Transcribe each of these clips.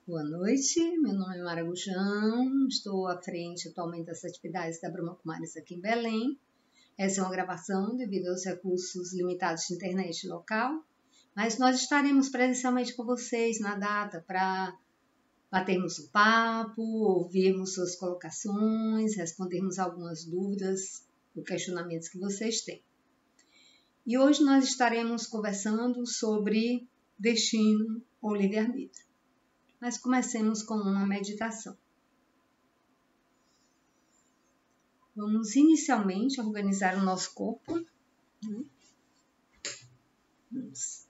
Boa noite, meu nome é Mara Gujão, estou à frente atualmente das atividades da Brahma Kumaris aqui em Belém. Essa é uma gravação devido aos recursos limitados de internet local, mas nós estaremos presencialmente com vocês na data para batermos um papo, ouvirmos suas colocações, respondermos algumas dúvidas ou questionamentos que vocês têm. E hoje nós estaremos conversando sobre destino ou livre-arbítrio. Mas comecemos com uma meditação. Vamos inicialmente organizar o nosso corpo. Vamos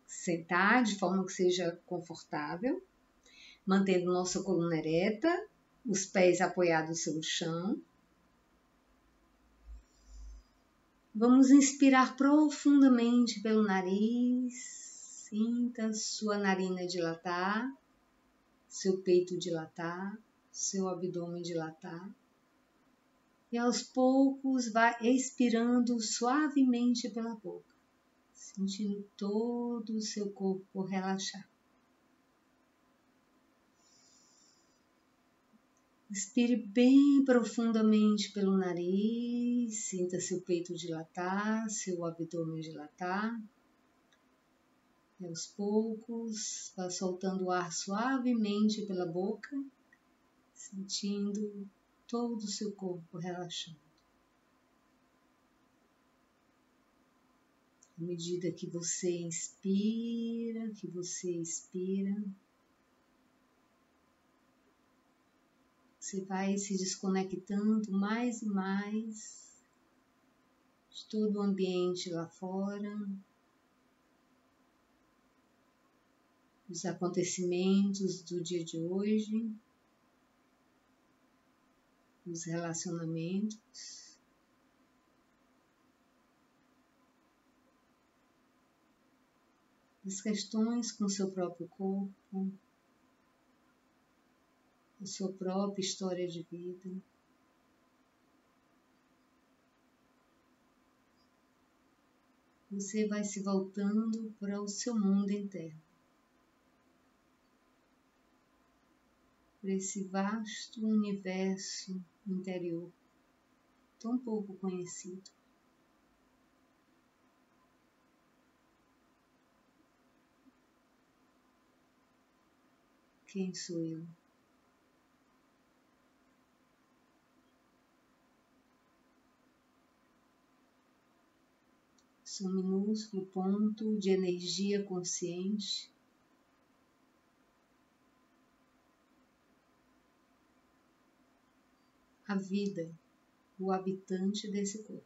sentar de forma que seja confortável, mantendo nossa coluna ereta, os pés apoiados sobre o chão. Vamos inspirar profundamente pelo nariz, sinta sua narina dilatar, seu peito dilatar, seu abdômen dilatar. E aos poucos vai expirando suavemente pela boca, sentindo todo o seu corpo relaxar. Inspire bem profundamente pelo nariz, sinta seu peito dilatar, seu abdômen dilatar. E aos poucos, vá soltando o ar suavemente pela boca, sentindo todo o seu corpo relaxando. À medida que você inspira, que você expira, você vai se desconectando mais e mais de todo o ambiente lá fora, dos acontecimentos do dia de hoje, dos relacionamentos. As questões com seu próprio corpo, a sua própria história de vida. Você vai se voltando para o seu mundo interno, para esse vasto universo interior, tão pouco conhecido. Quem sou eu? Sou um minúsculo ponto de energia consciente a vida, o habitante desse corpo.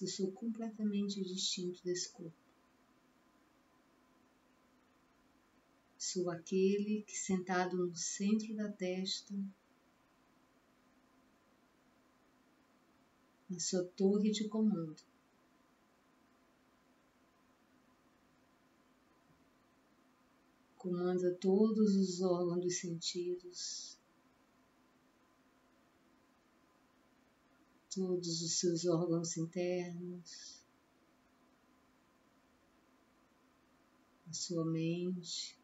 Eu sou completamente distinto desse corpo. Sou aquele que, sentado no centro da testa, na sua torre de comando, comanda todos os órgãos dos sentidos, todos os seus órgãos internos, a sua mente,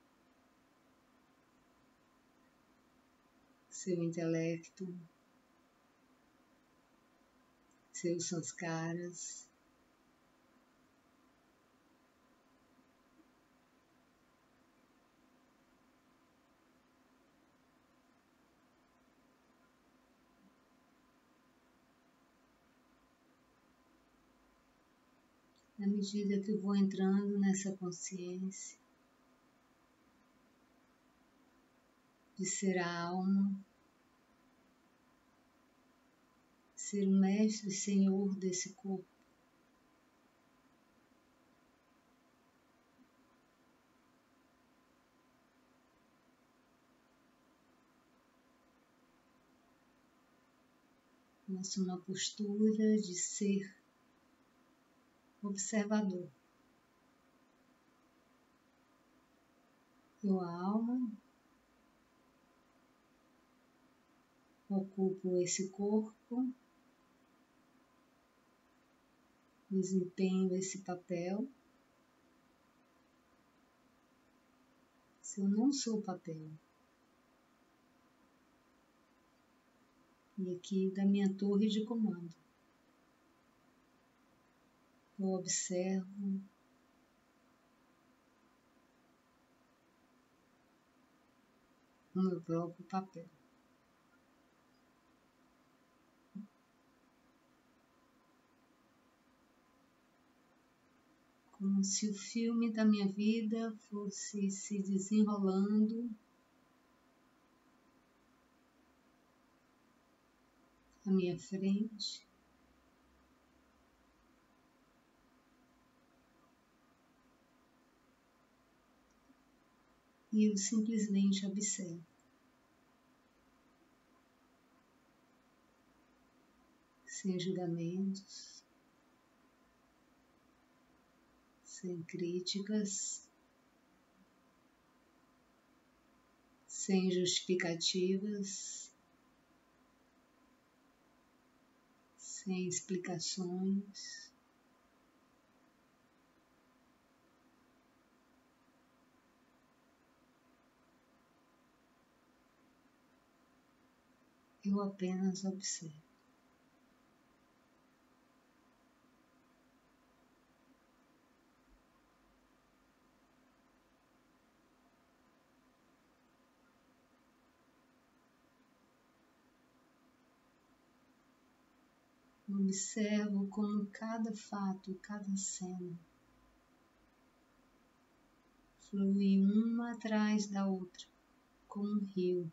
seu intelecto, seus sanskaras. Na medida que eu vou entrando nessa consciência de ser a alma, ser o mestre e senhor desse corpo, começo uma postura de ser observador. Eu, a alma, ocupo esse corpo, desempenho esse papel Eu não sou papel. E aqui da minha torre de comando, eu observo o meu próprio papel. Como se o filme da minha vida fosse se desenrolando à minha frente. E eu simplesmente observo. Sem julgamentos, sem críticas, sem justificativas, sem explicações. Eu apenas observo. Observo como cada fato, cada cena flui uma atrás da outra, como um rio.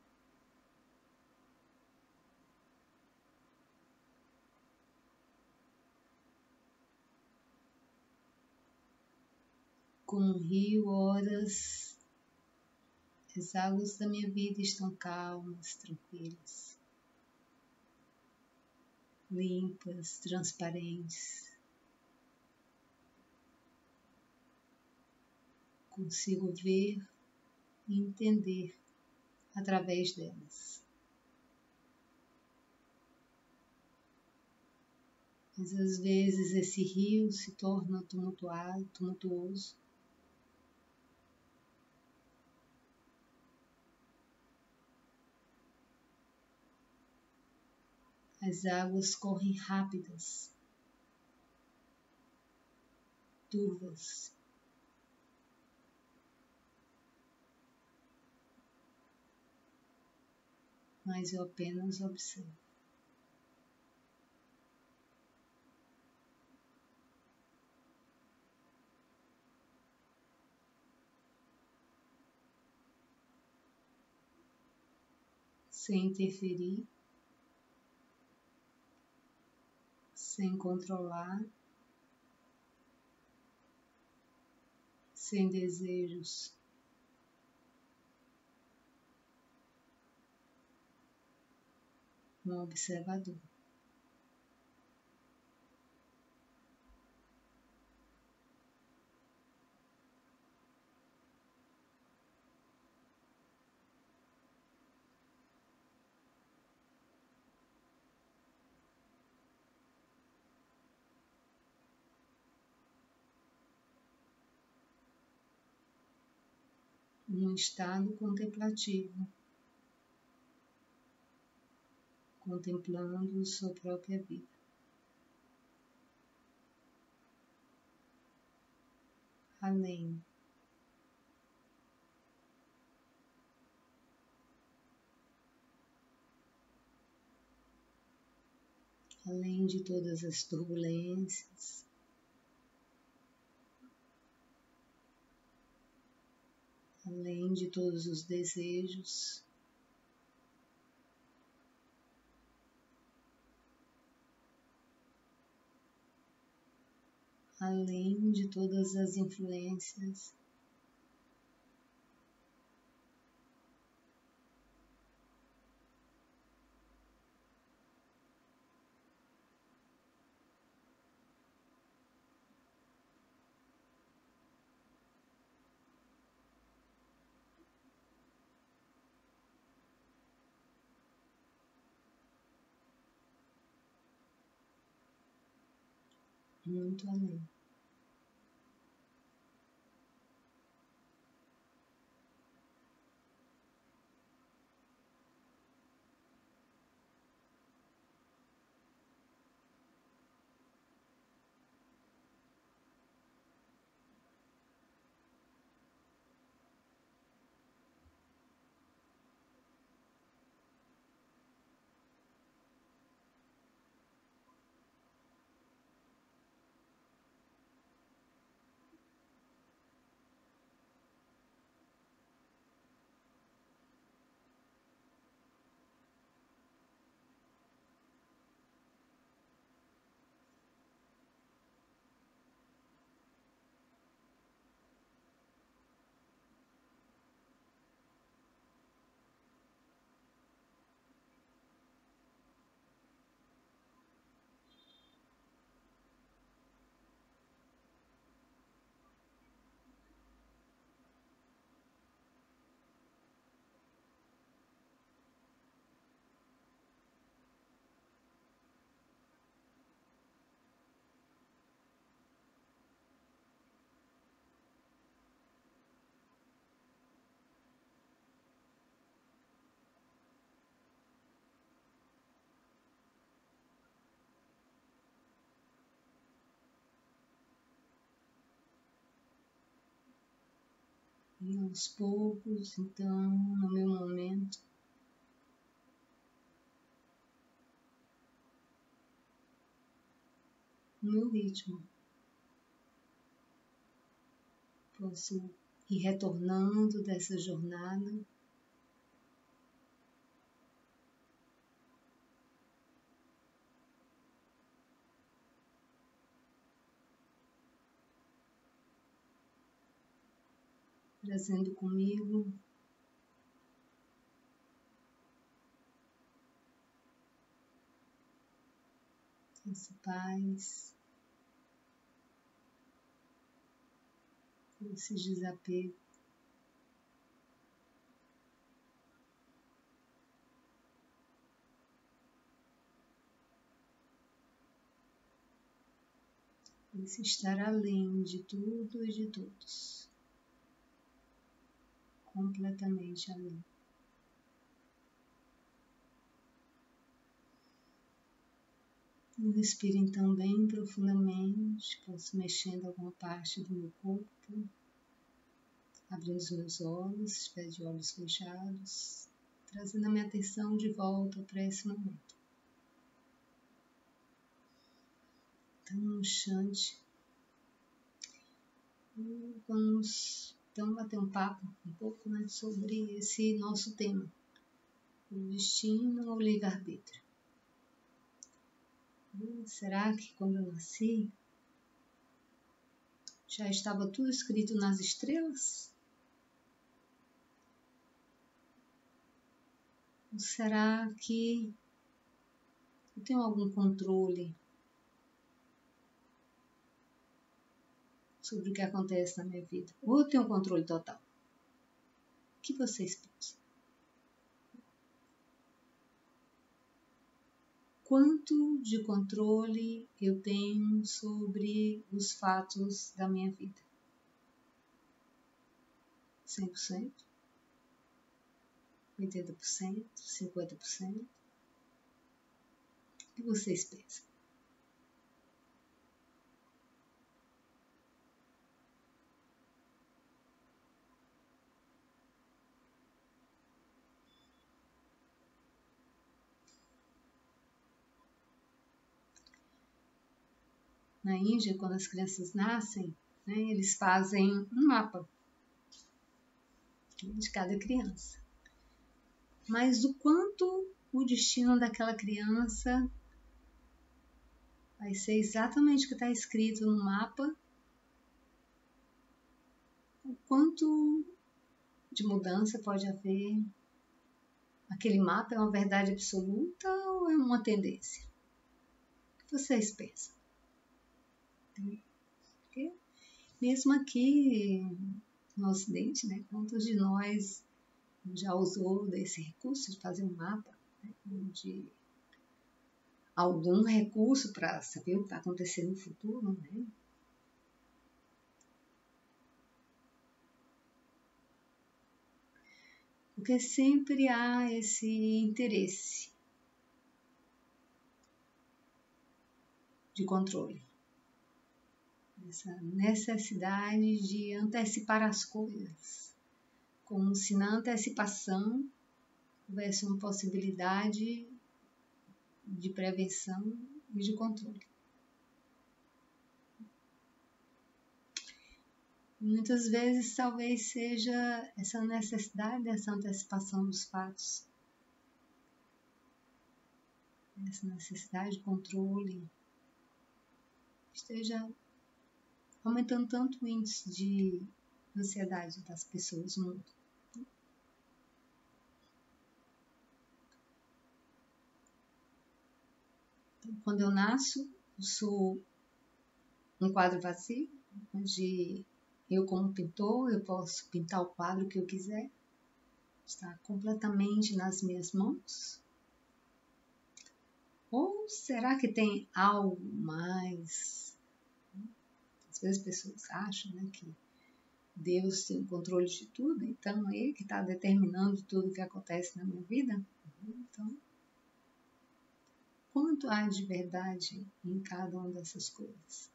Como um rio, horas, as águas da minha vida estão calmas, tranquilas, limpas, transparentes. Consigo ver e entender através delas. Mas às vezes esse rio se torna tumultuoso. As águas correm rápidas, turvas. Mas eu apenas observo. Sem interferir, sem controlar, sem desejos. Um observador. Um estado contemplativo, contemplando sua própria vida. Além de todas as turbulências, além de todos os desejos, além de todas as influências, muito além. E aos poucos, então, no meu momento, no meu ritmo, posso ir retornando dessa jornada. Trazendo comigo essa paz, esse desapego. Esse estar além de tudo e de todos. Completamente além. Eu respiro então bem profundamente, posso mexendo alguma parte do meu corpo, abrindo os meus olhos, se estiver de olhos fechados, trazendo a minha atenção de volta para esse momento. Então, no Shanti, vamos então bater um papo um pouco, né, sobre esse nosso tema, o destino ou livre-arbítrio. Será que quando eu nasci já estava tudo escrito nas estrelas? Ou será que eu tenho algum controle sobre o que acontece na minha vida? Ou eu tenho um controle total? O que vocês pensam? Quanto de controle eu tenho sobre os fatos da minha vida? 100%? 80%? 50%? O que vocês pensam? Na Índia, quando as crianças nascem, né, eles fazem um mapa de cada criança. Mas o quanto o destino daquela criança vai ser exatamente o que está escrito no mapa, o quanto de mudança pode haver. Aquele mapa é uma verdade absoluta ou é uma tendência? O que vocês pensam? Porque mesmo aqui no Ocidente, né, quantos de nós já usou desse recurso de fazer um mapa, né, de algum recurso para saber o que vai acontecer no futuro, né? Porque sempre há esse interesse de controle, essa necessidade de antecipar as coisas, como se na antecipação houvesse uma possibilidade de prevenção e de controle. Muitas vezes talvez seja essa necessidade dessa antecipação dos fatos, essa necessidade de controle, esteja aumentando tanto o índice de ansiedade das pessoas no mundo. Então, quando eu nasço, eu sou um quadro vazio, onde eu, como pintor, eu posso pintar o quadro que eu quiser, está completamente nas minhas mãos? Ou será que tem algo mais? Às vezes as pessoas acham, né, que Deus tem o controle de tudo, então é Ele que está determinando tudo o que acontece na minha vida. Então, quanto há de verdade em cada uma dessas coisas?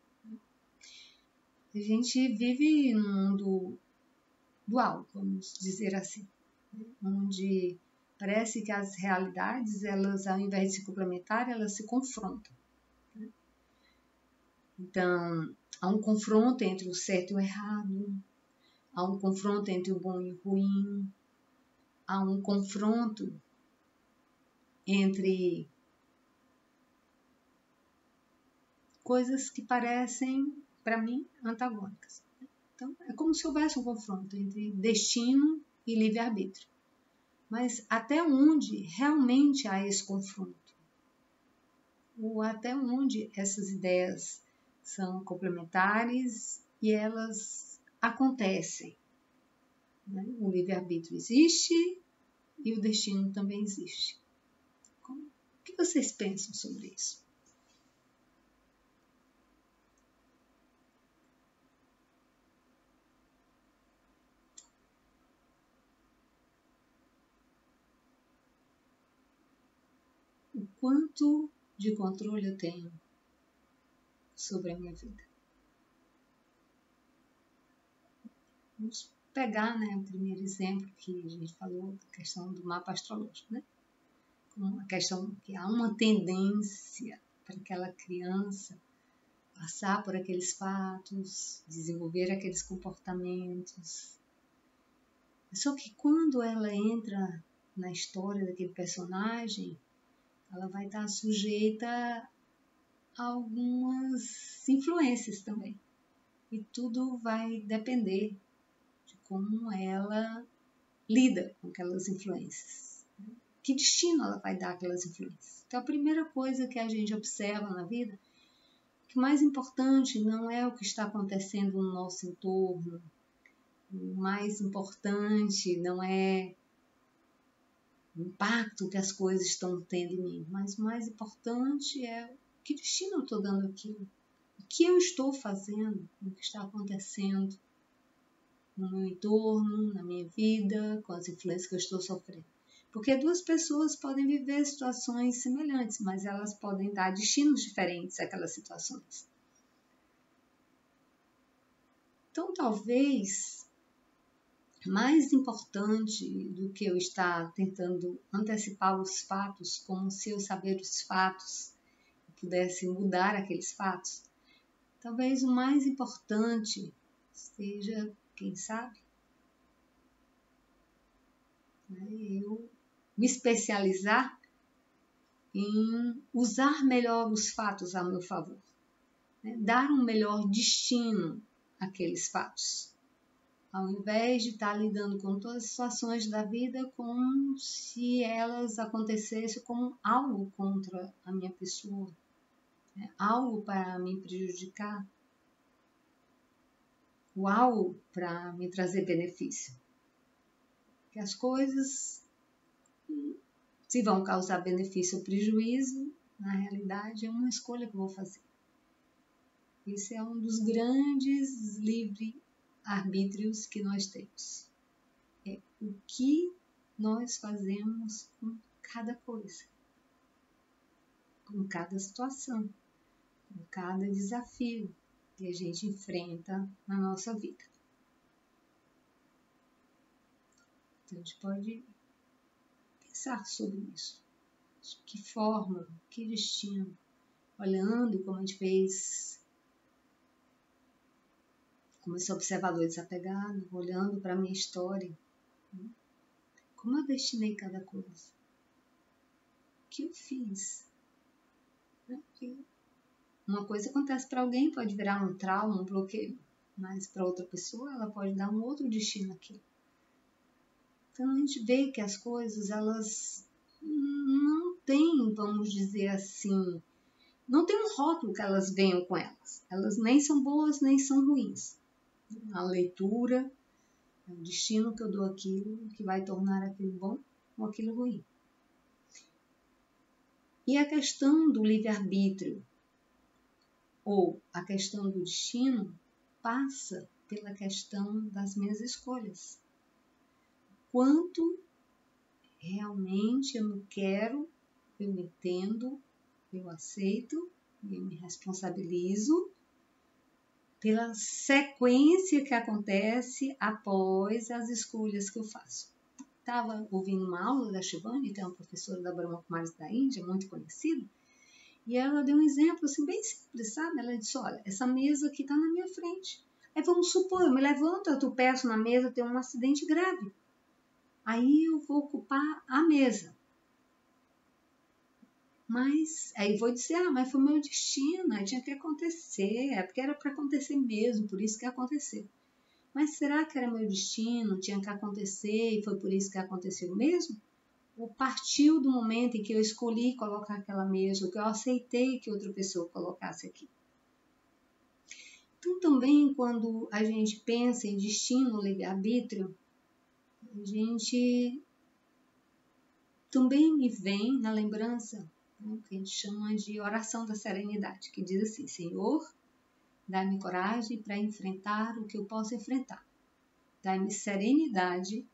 A gente vive num mundo dual, vamos dizer assim, onde parece que as realidades, elas, ao invés de se complementar, elas se confrontam. Então, há um confronto entre o certo e o errado, há um confronto entre o bom e o ruim, há um confronto entre coisas que parecem, para mim, antagônicas. Então, é como se houvesse um confronto entre destino e livre-arbítrio. Mas até onde realmente há esse confronto? Ou até onde essas ideias são complementares e elas acontecem? Né? O livre-arbítrio existe e o destino também existe. O que vocês pensam sobre isso? O quanto de controle eu tenho sobre a minha vida? Vamos pegar, né, o primeiro exemplo que a gente falou, a questão do mapa astrológico, né? A questão que há uma tendência para aquela criança passar por aqueles fatos, desenvolver aqueles comportamentos. Só que quando ela entra na história daquele personagem, ela vai estar sujeita a algumas influências também. E tudo vai depender de como ela lida com aquelas influências. Que destino ela vai dar àquelas influências? Então, a primeira coisa que a gente observa na vida, que o mais importante não é o que está acontecendo no nosso entorno, o mais importante não é o impacto que as coisas estão tendo em mim, mas o mais importante é que destino eu estou dando aquilo, o que eu estou fazendo, o que está acontecendo no meu entorno, na minha vida, com as influências que eu estou sofrendo. Porque duas pessoas podem viver situações semelhantes, mas elas podem dar destinos diferentes àquelas situações. Então, talvez, mais importante do que eu estar tentando antecipar os fatos, como se eu saber os fatos pudesse mudar aqueles fatos, talvez o mais importante seja, quem sabe, eu me especializar em usar melhor os fatos a meu favor, dar um melhor destino àqueles fatos, ao invés de estar lidando com todas as situações da vida como se elas acontecessem como algo contra a minha pessoa, algo para me prejudicar, ou algo para me trazer benefício. Que as coisas, se vão causar benefício ou prejuízo, na realidade é uma escolha que eu vou fazer. Esse é um dos grandes livre-arbítrios que nós temos. É o que nós fazemos com cada coisa, com cada situação, com cada desafio que a gente enfrenta na nossa vida. Então, a gente pode pensar sobre isso. De que forma, que destino, olhando como a gente fez, como esse observador desapegado, olhando para a minha história, como eu destinei cada coisa, o que eu fiz. Uma coisa acontece para alguém, pode virar um trauma, um bloqueio, mas para outra pessoa ela pode dar um outro destino aqui. Então a gente vê que as coisas, elas não têm, vamos dizer assim, não tem um rótulo que elas venham com elas. Elas nem são boas, nem são ruins. A leitura é o destino que eu dou aquilo, que vai tornar aquilo bom ou aquilo ruim. E a questão do livre-arbítrio, ou a questão do destino, passa pela questão das minhas escolhas. Quanto realmente eu me quero, eu me entendo, eu aceito, eu me responsabilizo pela sequência que acontece após as escolhas que eu faço. Estava ouvindo uma aula da Shivani, que é uma professora da Brahma Kumaris da Índia, muito conhecida, e ela deu um exemplo assim, bem simples, sabe? Ela disse, olha, essa mesa aqui está na minha frente. Aí vamos supor, eu me levanto, eu tropeço na mesa, tem um acidente grave. Aí eu vou ocupar a mesa. Mas aí vou dizer, mas foi meu destino, aí tinha que acontecer, é porque era para acontecer mesmo, por isso que aconteceu. Mas será que era meu destino, tinha que acontecer e foi por isso que aconteceu mesmo? Ou partiu do momento em que eu escolhi colocar aquela mesa, ou que eu aceitei que outra pessoa colocasse aqui? Então também quando a gente pensa em destino, livre-arbítrio, a gente também me vem na lembrança, né, que a gente chama de oração da serenidade, que diz assim, Senhor, dá-me coragem para enfrentar o que eu posso enfrentar. Dá-me serenidade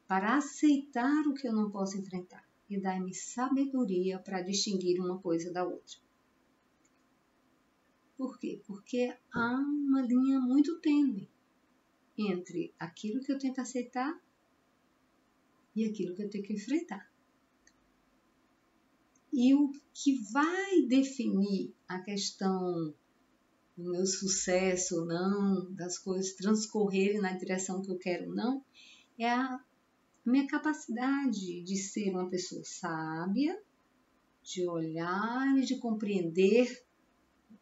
para aceitar o que eu não posso enfrentar. E dá-me sabedoria para distinguir uma coisa da outra. Por quê? Porque há uma linha muito tênue entre aquilo que eu tento aceitar e aquilo que eu tenho que enfrentar. E o que vai definir a questão do meu sucesso ou não, das coisas transcorrerem na direção que eu quero ou não, é a minha capacidade de ser uma pessoa sábia, de olhar e de compreender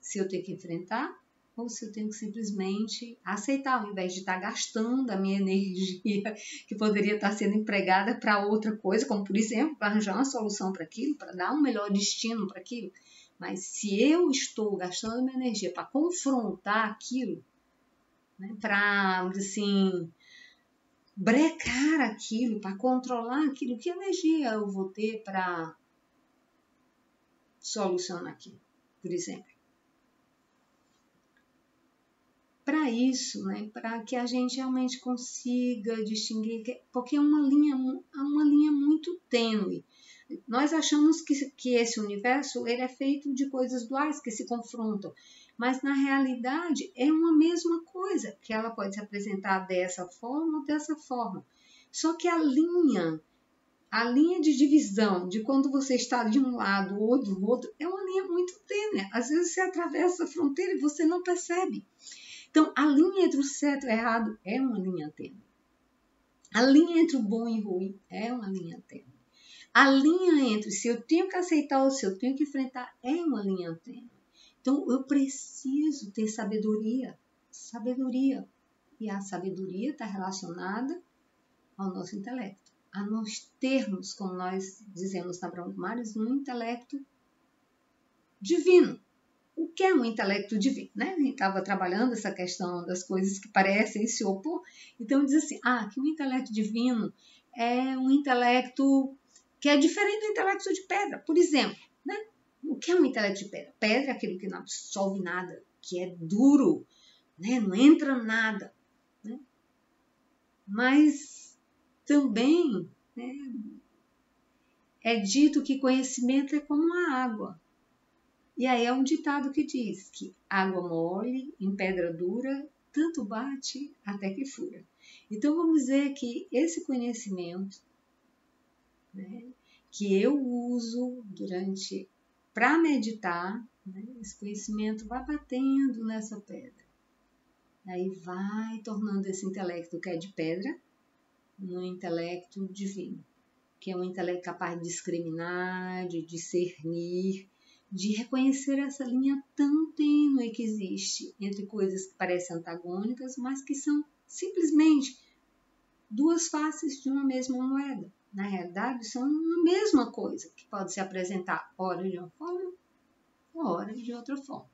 se eu tenho que enfrentar ou se eu tenho que simplesmente aceitar, ao invés de estar gastando a minha energia que poderia estar sendo empregada para outra coisa, como por exemplo, para arranjar uma solução para aquilo, para dar um melhor destino para aquilo. Mas se eu estou gastando minha energia para confrontar aquilo, né, para, assim, brecar aquilo, para controlar aquilo, que energia eu vou ter para solucionar aquilo, por exemplo? Para isso, né, para que a gente realmente consiga distinguir, porque é uma linha muito tênue. Nós achamos que esse universo ele é feito de coisas duais que se confrontam, mas na realidade é uma mesma coisa, que ela pode se apresentar dessa forma ou dessa forma. Só que a linha de divisão de quando você está de um lado ou do outro é uma linha muito tênue. Às vezes você atravessa a fronteira e você não percebe. Então, a linha entre o certo e o errado é uma linha tênue. A linha entre o bom e o ruim é uma linha tênue. A linha entre se eu tenho que aceitar ou se eu tenho que enfrentar é uma linha tênue. Então, eu preciso ter sabedoria. Sabedoria. E a sabedoria está relacionada ao nosso intelecto. A nós termos, como nós dizemos na Brahma Kumaris, um intelecto divino. O que é um intelecto divino? Né? A gente estava trabalhando essa questão das coisas que parecem se opor. Então, diz assim, que o intelecto divino é um intelecto que é diferente do intelecto de pedra. Por exemplo, né? O que é um intelecto de pedra? Pedra é aquilo que não absorve nada, que é duro, né? Não entra nada. Né? Mas também, né, é dito que conhecimento é como a água. E aí é um ditado que diz que água mole em pedra dura, tanto bate até que fura. Então vamos dizer que esse conhecimento, né, que eu uso para meditar, né, esse conhecimento vai batendo nessa pedra. Aí vai tornando esse intelecto que é de pedra um intelecto divino, que é um intelecto capaz de discriminar, de discernir, de reconhecer essa linha tão tênue que existe entre coisas que parecem antagônicas, mas que são simplesmente duas faces de uma mesma moeda. Na realidade, são uma mesma coisa, que pode se apresentar ora de uma forma, ora de outra forma.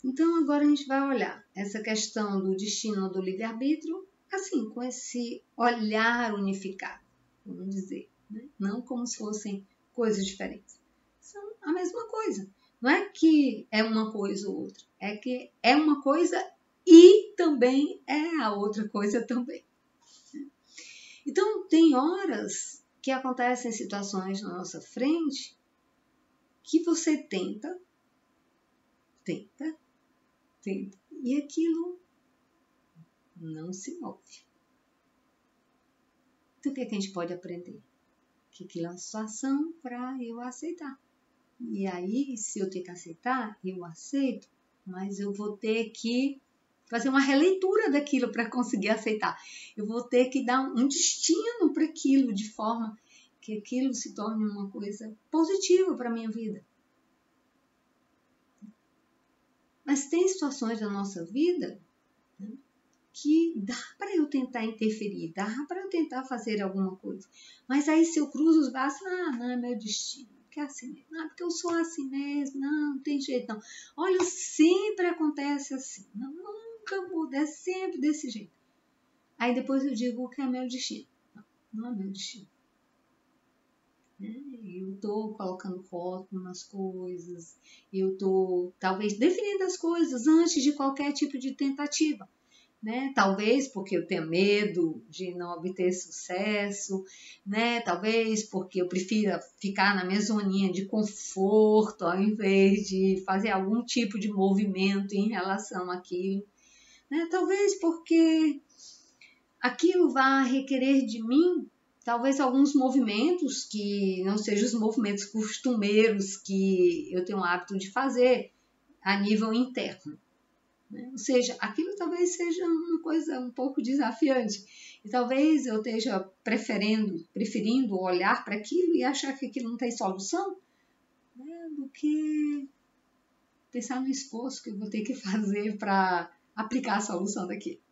Então, agora a gente vai olhar essa questão do destino do livre-arbítrio, assim, com esse olhar unificado, vamos dizer. Não como se fossem coisas diferentes. São a mesma coisa. Não é que é uma coisa ou outra. É que é uma coisa e também é a outra coisa também. Então, tem horas que acontecem situações na nossa frente que você tenta tenta, e aquilo não se move. Então, o que é que a gente pode aprender? Que aquilo é uma situação para eu aceitar. E aí, se eu tenho que aceitar, eu aceito, mas eu vou ter que fazer uma releitura daquilo para conseguir aceitar. Eu vou ter que dar um destino para aquilo, de forma que aquilo se torne uma coisa positiva para a minha vida. Mas tem situações da nossa vida, né, que dá para eu tentar interferir, dá para eu tentar fazer alguma coisa. Mas aí se eu cruzo os braços, não é meu destino, porque é assim mesmo, porque eu sou assim mesmo, não tem jeito não. Olha, sempre acontece assim, nunca muda, é sempre desse jeito. Aí depois eu digo que é meu destino. Não é meu destino. Eu estou colocando rótulo nas coisas, eu estou talvez definindo as coisas antes de qualquer tipo de tentativa. Né? Talvez porque eu tenha medo de não obter sucesso, né? Talvez porque eu prefira ficar na minha zoninha de conforto ao invés de fazer algum tipo de movimento em relação àquilo. Né? Talvez porque aquilo vai requerer de mim talvez alguns movimentos que não sejam os movimentos costumeiros que eu tenho o hábito de fazer a nível interno. Ou seja, aquilo talvez seja uma coisa um pouco desafiante. E talvez eu esteja preferindo olhar para aquilo e achar que aquilo não tem solução, né, do que pensar no esforço que eu vou ter que fazer para aplicar a solução daquilo.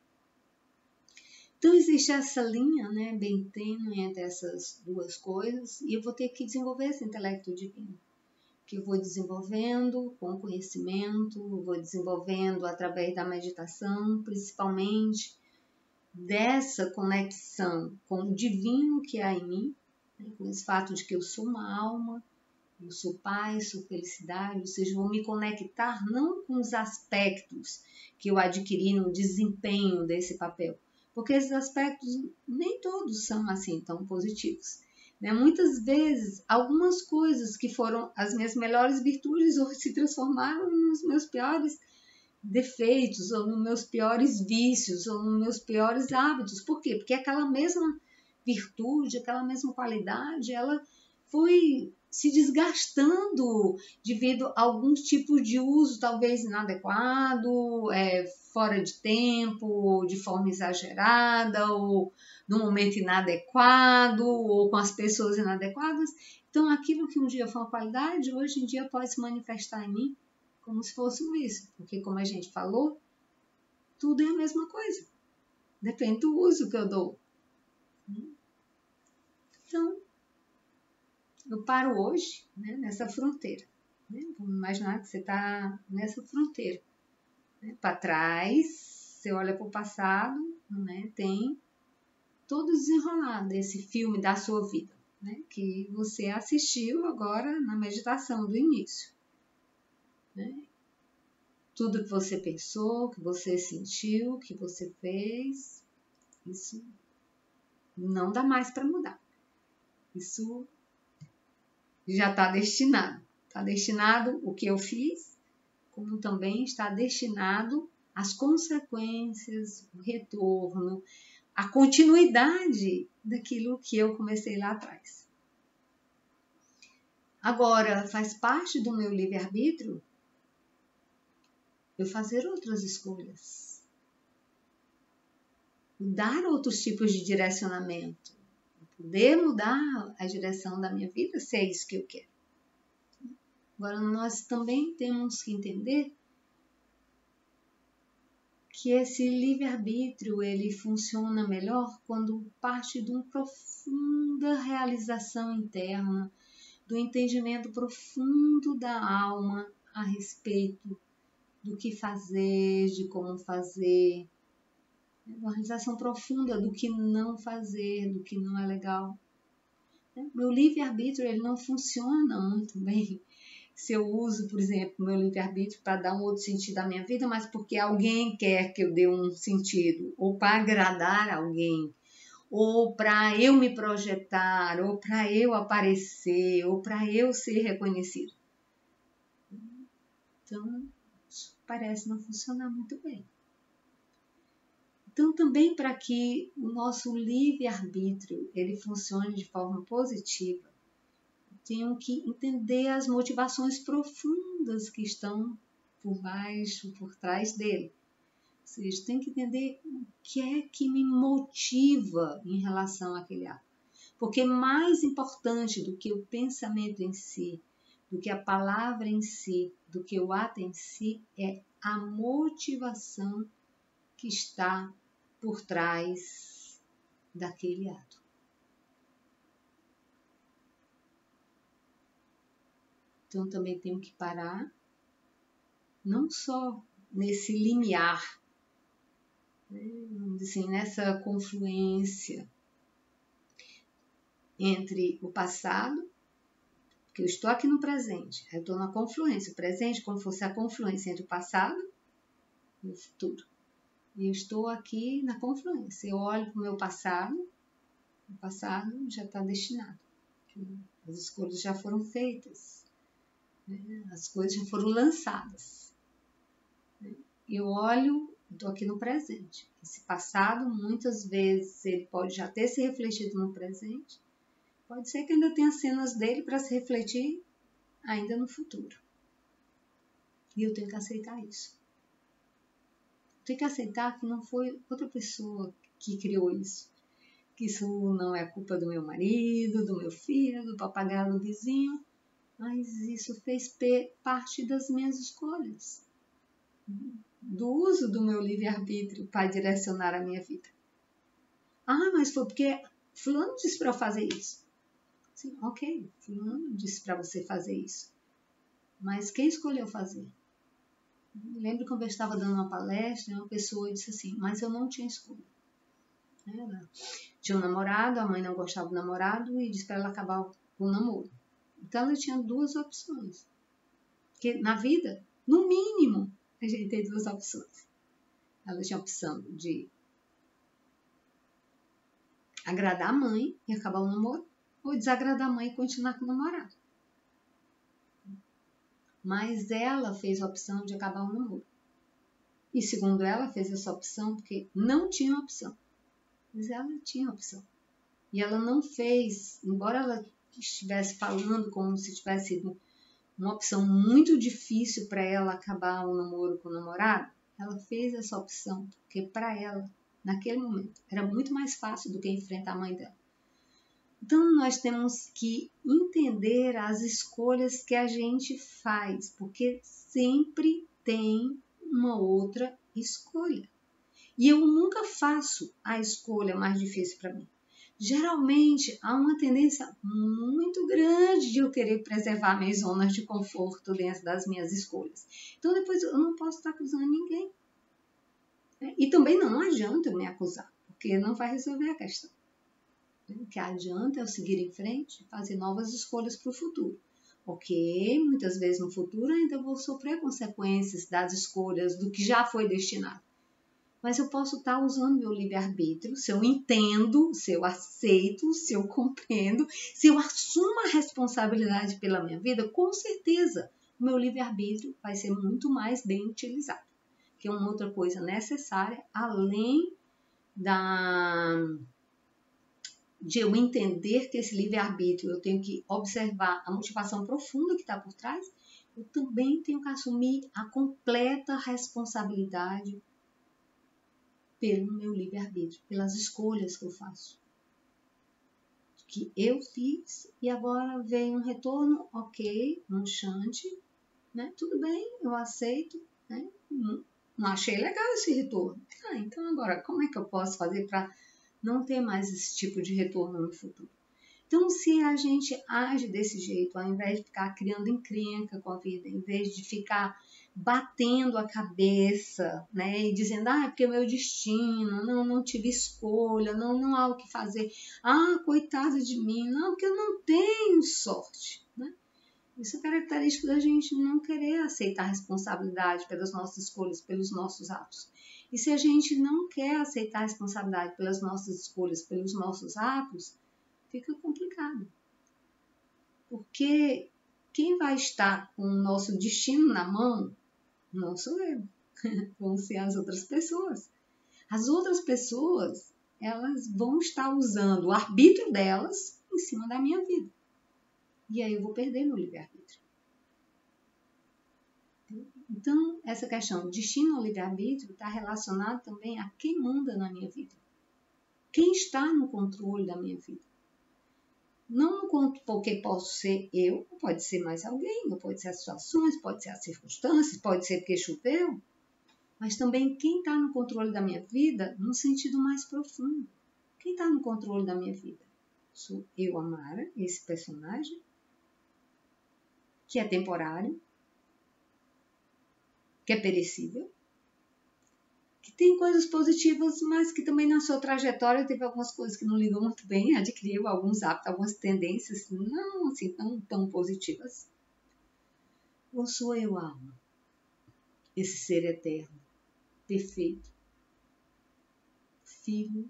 Então, existe essa linha, né, bem tênue entre essas duas coisas, e eu vou ter que desenvolver esse intelecto divino, que eu vou desenvolvendo com conhecimento, eu vou desenvolvendo através da meditação, principalmente dessa conexão com o divino que há em mim, né, com esse fato de que eu sou uma alma, eu sou paz, sou felicidade, ou seja, eu vou me conectar não com os aspectos que eu adquiri no desempenho desse papel, porque esses aspectos nem todos são assim tão positivos. Né? Muitas vezes, algumas coisas que foram as minhas melhores virtudes hoje se transformaram nos meus piores defeitos, ou nos meus piores vícios, ou nos meus piores hábitos. Por quê? Porque aquela mesma virtude, aquela mesma qualidade, ela foi se desgastando devido a alguns tipos de uso talvez inadequado, fora de tempo, de forma exagerada, ou no momento inadequado, ou com as pessoas inadequadas. Então, aquilo que um dia foi uma qualidade, hoje em dia pode se manifestar em mim como se fosse um vício. Porque, como a gente falou, tudo é a mesma coisa. Depende do uso que eu dou. Então, eu paro hoje, né, nessa fronteira. Né? Vamos imaginar que você está nessa fronteira. Né? Para trás, você olha para o passado, né, tem todo desenrolado esse filme da sua vida, né, que você assistiu agora na meditação do início. Né? Tudo que você pensou, que você sentiu, que você fez, isso não dá mais para mudar. Isso já está destinado. Está destinado o que eu fiz, como também está destinado as consequências, o retorno, a continuidade daquilo que eu comecei lá atrás. Agora, faz parte do meu livre-arbítrio eu fazer outras escolhas, dar outros tipos de direcionamento, poder mudar a direção da minha vida, se é isso que eu quero. Agora, nós também temos que entender que esse livre-arbítrio ele funciona melhor quando parte de uma profunda realização interna, do entendimento profundo da alma a respeito do que fazer, de como fazer, uma realização profunda do que não fazer, do que não é legal. Meu livre-arbítrio ele não funciona muito bem se eu uso, por exemplo, meu livre-arbítrio para dar um outro sentido à minha vida, mas porque alguém quer que eu dê um sentido, ou para agradar alguém, ou para eu me projetar, ou para eu aparecer, ou para eu ser reconhecido. Então, parece não funcionar muito bem. Então, também para que o nosso livre-arbítrio ele funcione de forma positiva, tenho que entender as motivações profundas que estão por baixo, por trás dele. Ou seja, tem que entender o que é que me motiva em relação àquele ato. Porque mais importante do que o pensamento em si, do que a palavra em si, do que o ato em si, é a motivação que está por trás daquele ato. Então também tenho que parar, não só nesse limiar, assim, nessa confluência entre o passado, porque eu estou aqui no presente, eu estou na confluência, o presente como se fosse a confluência entre o passado e o futuro. E eu estou aqui na confluência, eu olho para o meu passado, o passado já está destinado, as escolhas já foram feitas, as coisas já foram lançadas. Eu olho, estou aqui no presente. Esse passado, muitas vezes, ele pode já ter se refletido no presente. Pode ser que ainda tenha cenas dele para se refletir ainda no futuro. E eu tenho que aceitar isso. Tenho que aceitar que não foi outra pessoa que criou isso. Que isso não é culpa do meu marido, do meu filho, do papagaio do vizinho. Mas isso fez parte das minhas escolhas. Do uso do meu livre-arbítrio para direcionar a minha vida. Ah, mas foi porque fulano disse para eu fazer isso. Sim, ok, fulano disse para você fazer isso. Mas quem escolheu fazer? Eu lembro quando eu estava dando uma palestra, uma pessoa disse assim, mas eu não tinha escolha. Ela tinha um namorado, a mãe não gostava do namorado e disse para ela acabar com o namoro. Então ela tinha duas opções. Porque na vida, no mínimo, a gente tem duas opções. Ela tinha a opção de agradar a mãe e acabar o namoro, ou desagradar a mãe e continuar com o namorado. Mas ela fez a opção de acabar o namoro. E segundo ela, fez essa opção porque não tinha opção. Mas ela tinha opção. E ela não fez, embora ela estivesse falando como se tivesse sido uma opção muito difícil para ela acabar o namoro com o namorado, ela fez essa opção porque para ela, naquele momento, era muito mais fácil do que enfrentar a mãe dela. Então, nós temos que entender as escolhas que a gente faz, porque sempre tem uma outra escolha. E eu nunca faço a escolha mais difícil para mim. Geralmente, há uma tendência muito grande de eu querer preservar minhas zonas de conforto dentro das minhas escolhas. Então, depois eu não posso estar acusando ninguém. E também não adianta eu me acusar, porque não vai resolver a questão. O que adianta é eu seguir em frente e fazer novas escolhas para o futuro. Ok, muitas vezes no futuro ainda vou sofrer consequências das escolhas do que já foi destinado. Mas eu posso estar usando meu livre-arbítrio, se eu entendo, se eu aceito, se eu compreendo, se eu assumo a responsabilidade pela minha vida, com certeza o meu livre-arbítrio vai ser muito mais bem utilizado. Que é uma outra coisa necessária, além de eu entender que esse livre-arbítrio eu tenho que observar a motivação profunda que está por trás, eu também tenho que assumir a completa responsabilidade pelo meu livre-arbítrio, pelas escolhas que eu faço. Que eu fiz e agora vem um retorno, ok, um chante, né? Tudo bem, eu aceito, né? Não achei legal esse retorno. Então agora, como é que eu posso fazer para não ter mais esse tipo de retorno no futuro? Então, se a gente age desse jeito, ao invés de ficar criando encrenca com a vida, em vez de ficar batendo a cabeça, né, e dizendo, é porque é o meu destino, não tive escolha, não há o que fazer, coitada de mim, não, porque eu não tenho sorte, né? Isso é característico da gente não querer aceitar a responsabilidade pelas nossas escolhas, pelos nossos atos. E se a gente não quer aceitar a responsabilidade pelas nossas escolhas, pelos nossos atos, fica complicado. Porque quem vai estar com o nosso destino na mão Não sou eu. Vão ser as outras pessoas. As outras pessoas, elas vão estar usando o arbítrio delas em cima da minha vida. E aí eu vou perder meu livre-arbítrio. Então, essa questão de destino ou livre-arbítrio está relacionada também a quem manda na minha vida. Quem está no controle da minha vida. Não porque posso ser eu, pode ser mais alguém, ou pode ser as situações, pode ser as circunstâncias, pode ser porque choveu, mas também quem está no controle da minha vida no sentido mais profundo. Quem está no controle da minha vida? Sou eu, Amara, esse personagem, que é temporário, que é perecível, que tem coisas positivas, mas que também na sua trajetória teve algumas coisas que não lidou muito bem, adquiriu alguns hábitos, algumas tendências não assim tão positivas. Ou sou eu, alma, esse ser eterno, perfeito, filho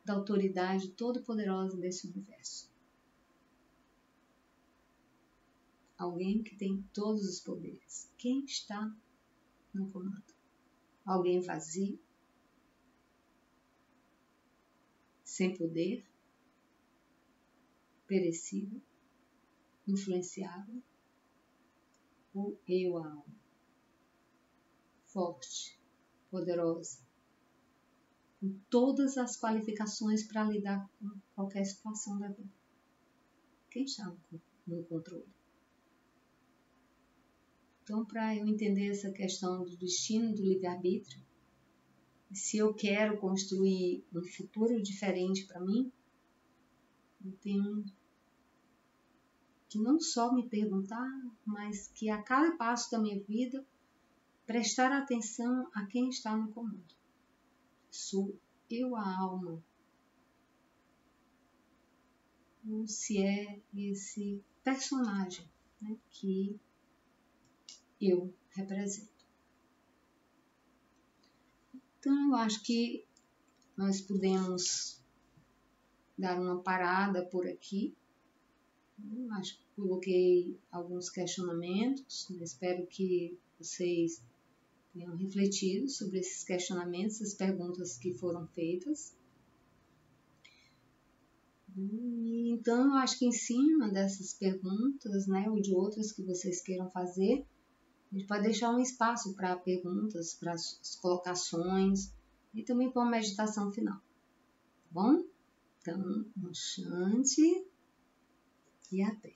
da autoridade todo-poderosa desse universo. Alguém que tem todos os poderes. Quem está no comando? Alguém vazio, sem poder, perecível, influenciável, ou eu, a alma, forte, poderosa, com todas as qualificações para lidar com qualquer situação da vida. Quem está no controle? Então, para eu entender essa questão do destino, do livre-arbítrio, se eu quero construir um futuro diferente para mim, eu tenho que não só me perguntar, mas que a cada passo da minha vida, prestar atenção a quem está no comando. Sou eu a alma? Ou se é esse personagem, né, que eu represento. Então, eu acho que nós podemos dar uma parada por aqui. Eu acho que coloquei alguns questionamentos. Espero que vocês tenham refletido sobre esses questionamentos, essas perguntas que foram feitas. Então, eu acho que em cima dessas perguntas, né, ou de outras que vocês queiram fazer, a gente pode deixar um espaço para perguntas, para as colocações e também para uma meditação final. Tá bom? Então, um Shanti e até.